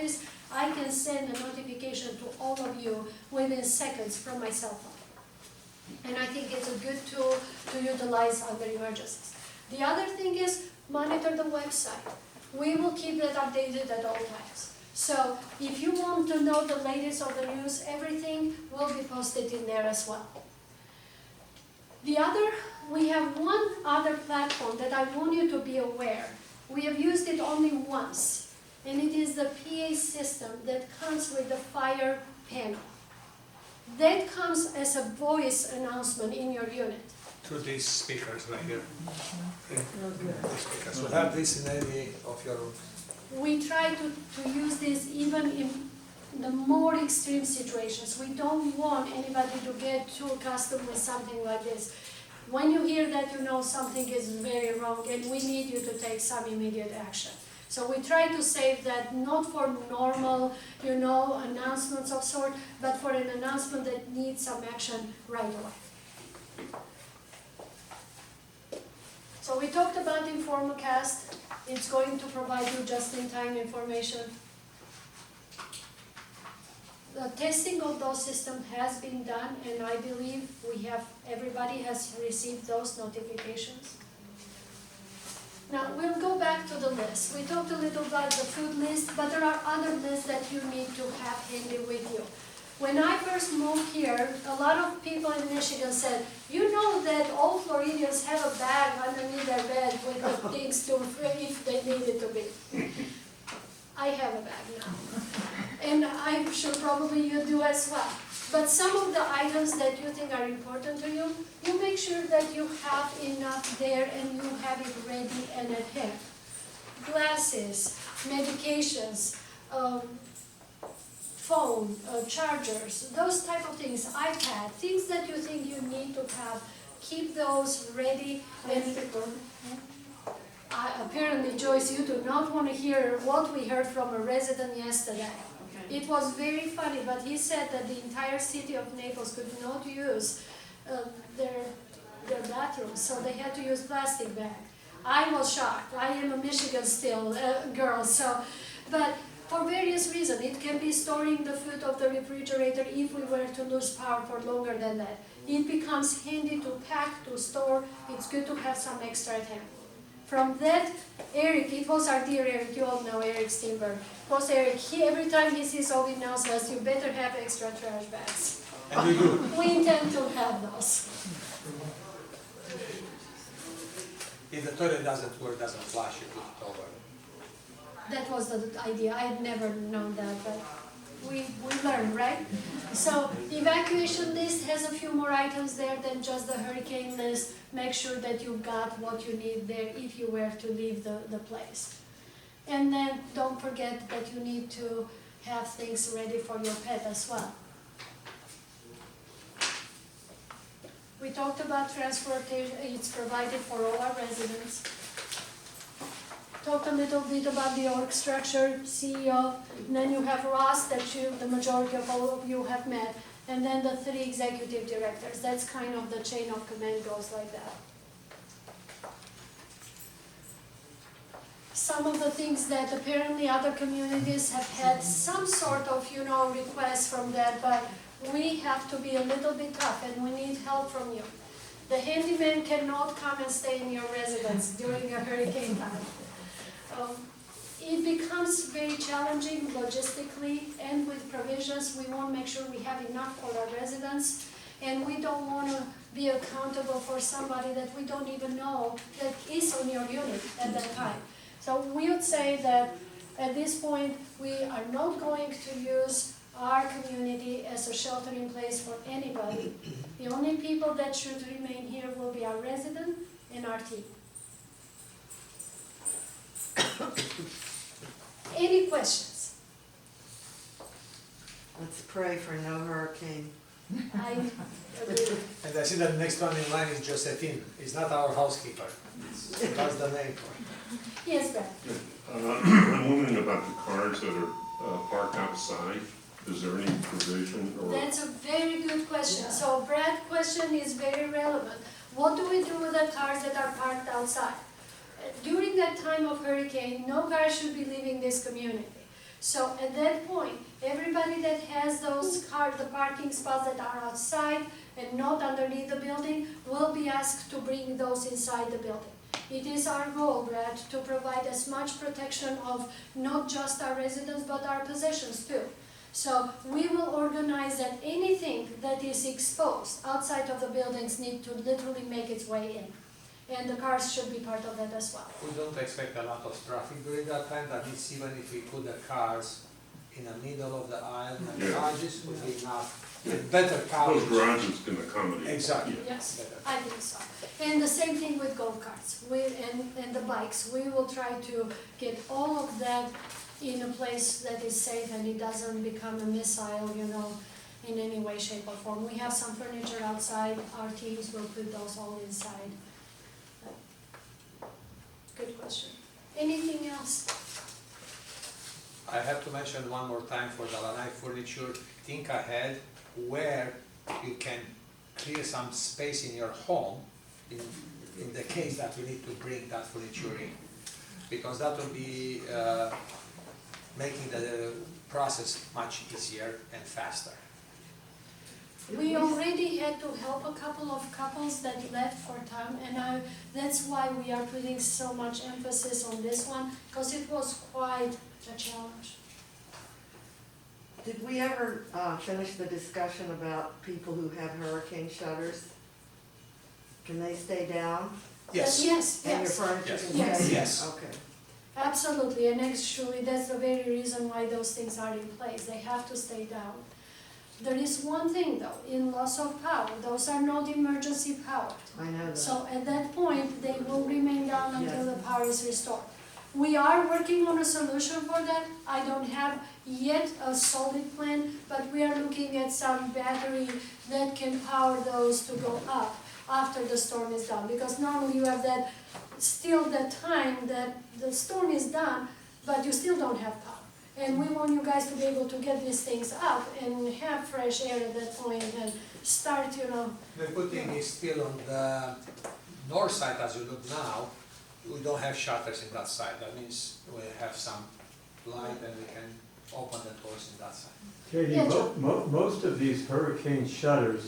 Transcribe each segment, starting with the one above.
office, I can send a notification to all of you within seconds from my cell phone. And I think it's a good tool to utilize under emergencies. The other thing is monitor the website. We will keep that updated at all times. So if you want to know the latest of the news, everything will be posted in there as well. We have one other platform that I want you to be aware. We have used it only once, and it is the PA system that comes with the fire panel. That comes as a voice announcement in your unit. Through these speakers right here. These speakers. You have this in any of your rooms? We try to use this even in the more extreme situations. We don't want anybody to get too accustomed with something like this. When you hear that, you know something is very wrong and we need you to take some immediate action. So we try to save that not for normal, announcements of sort, but for an announcement that needs some action right away. So we talked about InformaCast. It's going to provide you just-in-time information. The testing of those systems has been done, and I believe everybody has received those notifications. Now, we'll go back to the list. We talked a little about the food list, but there are other lists that you need to have handy with you. When I first moved here, a lot of people in Michigan said, you know that all Floridians have a bag underneath their bed with the things to, if they need it to be. I have a bag now. And I'm sure probably you do as well. But some of the items that you think are important to you, you make sure that you have enough there and you have it ready and at hand. Glasses, medications, phone, chargers, those type of things, iPad, things that you think you need to have, keep those ready. And apparently, Joyce, you do not want to hear what we heard from a resident yesterday. Okay. It was very funny, but he said that the entire city of Naples could not use their bathrooms, so they had to use plastic bag. I was shocked. I am a Michigan still girl, but for various reasons. It can be storing the food of the refrigerator if we were to lose power for longer than that. It becomes handy to pack, to store. It's good to have some extra at hand. From that, Eric, it was our dear Eric, you all know Eric Steenberg. It was Eric, every time he sees Ovid now says, you better have extra trash bags. And we do. We intend to have those. If the toilet doesn't work, doesn't flush, you put it over. That was the idea. I had never known that, but we learned, right? So evacuation list has a few more items there than just the hurricane list. Make sure that you've got what you need there if you were to leave the place. And then don't forget that you need to have things ready for your pet as well. We talked about transportation. It's provided for all our residents. Talked a little bit about the org structure, CEO, and then you have Ross that the majority of all of you have met, and then the 3 executive directors. That's kind of the chain of command goes like that. Some of the things that apparently other communities have had some sort of, request from that, but we have to be a little bit tough and we need help from you. The handyman cannot come and stay in your residence during a hurricane time. It becomes very challenging logistically, and with provisions, we want to make sure we have enough for our residents, and we don't want to be accountable for somebody that we don't even know that is on your unit at that time. So we would say that at this point, we are not going to use our community as a sheltering place for anybody. The only people that should remain here will be our resident and our team. Any questions? Let's pray for no hurricane. I agree. And I see that the next one in line is Josephine. It's not our housekeeper. That's the name. Yes, Brad. I'm wondering about the cars that are parked outside. Is there any provision or? That's a very good question. So Brad's question is very relevant. What do we do with the cars that are parked outside? During that time of hurricane, no car should be leaving this community. So at that point, everybody that has those the parking spots that are outside and not underneath the building will be asked to bring those inside the building. It is our goal, Brad, to provide as much protection of not just our residents, but our possessions too. So we will organize that anything that is exposed outside of the buildings need to literally make its way in. And the cars should be part of that as well. We don't expect a lot of traffic during that time, that means even if we put the cars in the middle of the aisle, and the Yeah. garages would be enough, better Those coverage. garages can accommodate. Exactly. Yeah. Yes, Better. I think so. And the same thing with golf carts and the bikes. We will try to get all of that in a place that is safe and it doesn't become a missile, in any way, shape, or form. We have some furniture outside. Our teams will put those all inside. Good question. Anything else? I have to mention one more time for the Lanai furniture, think ahead where you can clear some space in your home in the case that you need to bring that furniture in. Because that will be making the process much easier and faster. We already had to help a couple of couples that left for town, and that's why we are putting so much emphasis on this one, because it was quite a challenge. Did we ever finish the discussion about people who have hurricane shutters? Can they stay down? Yes. Yes, And your yes, furniture Yes. can Yes. stay? Yes. Okay. absolutely, and actually, that's the very reason why those things are in place, they have to stay down. There is one thing though, in loss of power, those are not emergency power. I know that. So at that point, they will remain down until Yes. the power is restored. We are working on a solution for that. I don't have yet a solid plan, but we are looking at some battery that can power those to go up after the storm is done. Because normally you have that, still that time that the storm is done, but you still don't have power. And we want you guys to be able to get these things up and have fresh air at that point and start, The good thing is still on the north side, as you look now, we don't have shutters in that side. That means we have some light and we can open the doors in that side. Katie, Yeah, John. most of these hurricane shutters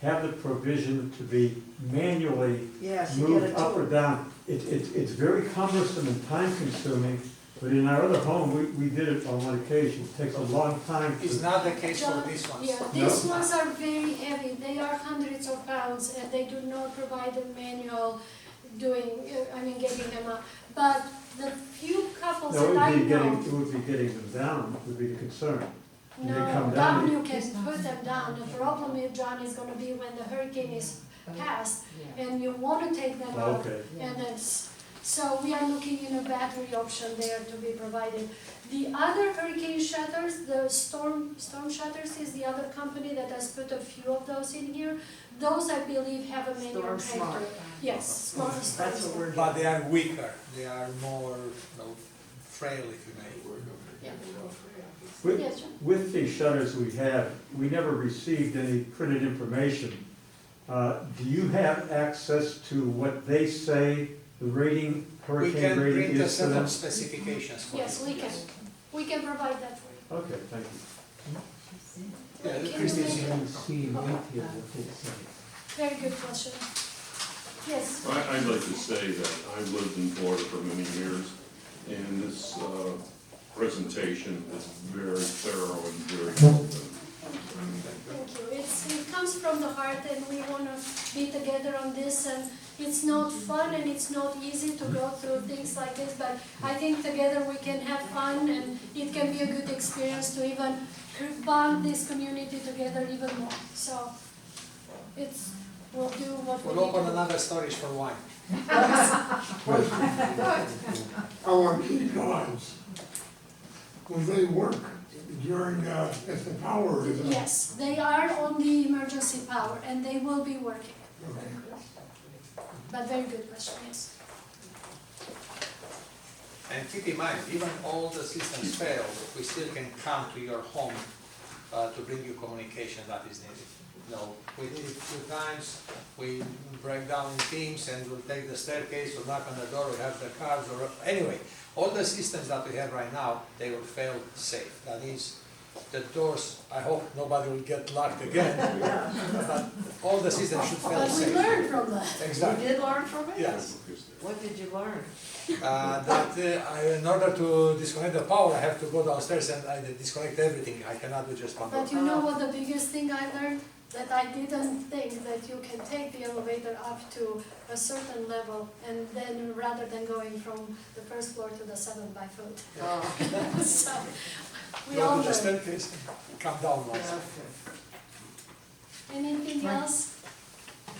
have the provision to be manually Yes, you get a moved up or tool. down. It's very cumbersome and time consuming, but in our other home, we did it on one occasion. It takes a long time It's to, not the case for John, these ones. yeah, these ones are very heavy. They are hundreds of pounds and they do not provide a manual getting them up. But the few couples no, that I it know, would be getting them down would be the concern. When they no, come down down, you can put them down. The problem is, John, is gonna be when the hurricane is passed and you wanna take them out. Okay. And then, so we are looking in a battery option there to be provided. The other hurricane shutters, the storm shutters is the other company that has put a few of those in here. Those, I believe, have a manual Storm connector. Smart. Yes, Storm That's Smart. what we're But doing. they are weaker, they are more frail, if you may. Yeah. with, Yes, John. with the shutters we have, we never received any printed information. Do you have access to what they say the rating, We hurricane can rating print a is for set them? of specifications for you. Yes, we can. We can provide that for you. Okay, thank you. Yeah, Can Christie, you make- Very good question. Yes, I'd like to say that I've lived in Florida for many years, and this presentation is very thorough and very well done. thank you. It comes from the heart and we want to be together on this, and it's not fun and it's not easy to go through things like this, but I think together we can have fun and it can be a good experience to even bond this community together even more. So we'll do what we We'll need to open do. another storage for wine. Our key guards, will they work during, if the power is out? Yes, they are on the emergency power and they will be working. Okay. But very good question, yes. And keep in mind, even all the systems fail, we still can come to your home to bring you communication that is needed. No, we did it a few times, we break down in teams and we'll take the staircase, we'll knock on the door, we have the cards, or, anyway, all the systems that we have right now, they will fail safe. That is, the doors, I hope nobody will get locked again, but all the systems should fail But we safe. learned from that. You Exactly, did learn from it? yes. What did you learn? In order to disconnect the power, I have to go downstairs and I disconnect everything, I cannot do just one door. But you know what the biggest thing I learned? That I didn't think that you can take the elevator up to a certain level and then rather than going from the first floor to the 7 by foot. Oh, So, we all Go to the learned. staircase, come down once. okay. Anything else?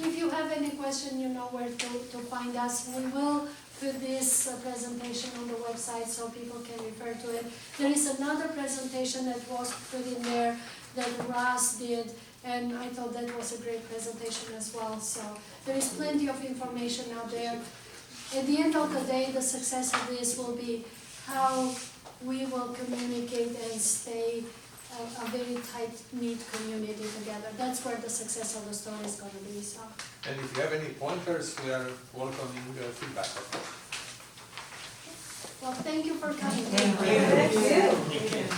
If you have any question, you know where to find us. We will put this presentation on the website so people can refer to it. There is another presentation that was put in there that Ross did, and I thought that was a great presentation as well. So there is plenty of information out there. At the end of the day, the success of this will be how we will communicate and stay a very tight-knit community together. That's where the success of the story is going to be. So, And if you have any pointers, we are welcoming feedback. well, thank you for coming. Thank you.